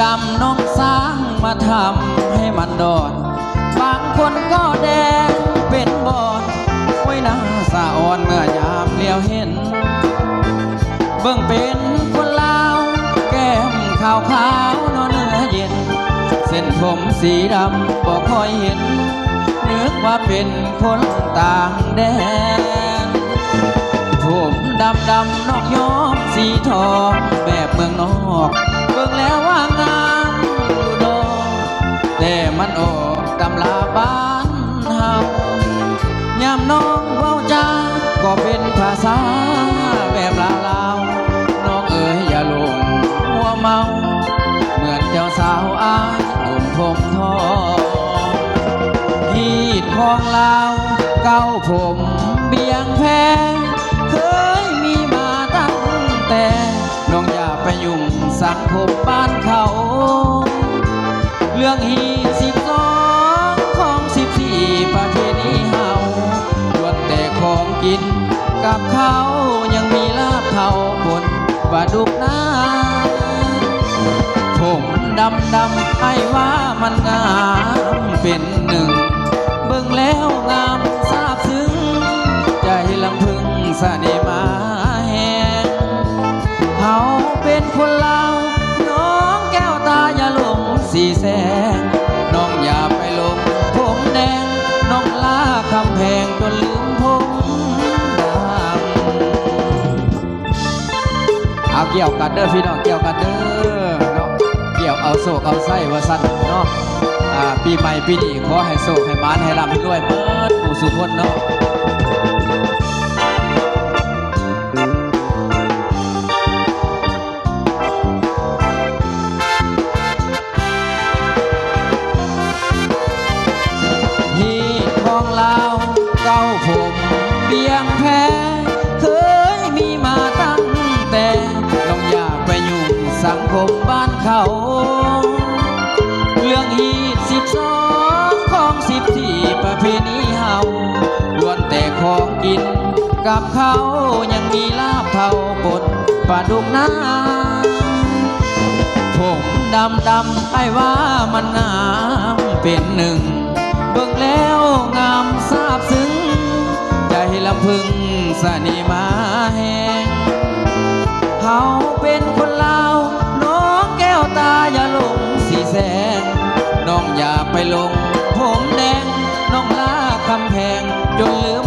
ดำน้องสร้างมาทำให้มันดอนบางคนก็แดงเป็นบอนไว้หน้าสะอ่อนเมื่อยามเลี้ยวเห็นเบิ่งเป็นคนลาวแก้มขาวขาวนอนเนื้อเย็นเส้นผมสีดำบ่ค่อยเห็นนึกว่าเป็นคนต่างแดนผมดำนอกย้อมสีทองแบบเมืองนอกเบิ่งแล้วว่างามดูดอกแต่มันออกตำลาบ้านเฮายามน้องเว้าจาก็เป็นภาษาแบบลาวน้องเอ๋ยอย่าหลงมัวเมาเหมือนเจ้าสาวอายหนุ่มผมทองฮีดของลาวเก้าผมเบียงแพเคยมีมาตั้งแต่น้องอย่าไปยุ่งสังคมบ้านเขาเรื่องฮีด12ของ14ประเพณีเฮาล้วนแต่ของกินกับเขายังมีลาบเท่าบนปลาดุกน้าผมดำไอ้ว่ามันงามเป็นหนึ่งเบิ่งแล้วงามซาบซึ้งใจลำพึงเสน่ห์มาแหงเขาเป็นคนลาวน้องแก้วตาอย่าหลงสีแสงน้องอย่าไปหลงผมแดงน้องลาคำแพงจนลืมผมดำเอาเกี่ยวกันเด้อพี่น้องเกี่ยวกันเด้อเนาะเกี่ยวเอาโศกเอาไส้ว่าสั้นเนาะปีใหม่ปีนี้ขอให้โศกให้มานให้ร่ำให้รวยเปิดผู้สุขคนเนาะฮีของลาวเก้าผมเบียงแพ้เคยมีมาตั้งแต่น้องอย่าไปยุ่งสังคมบ้านเขาเรื่องฮีด12ของ14ประเพณีเฮาล้วนแต่ของกินกับเขายังมีลาบเท่าบนปลาดุกน้าผมดำไอ้ว่ามันงามเป็นหนึ่งเบิ่งแล้วงามซาบซึ้งใจลำพึงเสน่ห์มาแหงเขาเป็นคนลาวน้องแก้วตาอย่าหลงสีแสงน้องอย่าไปหลงผมแดงน้องลาคำแพงจนลืม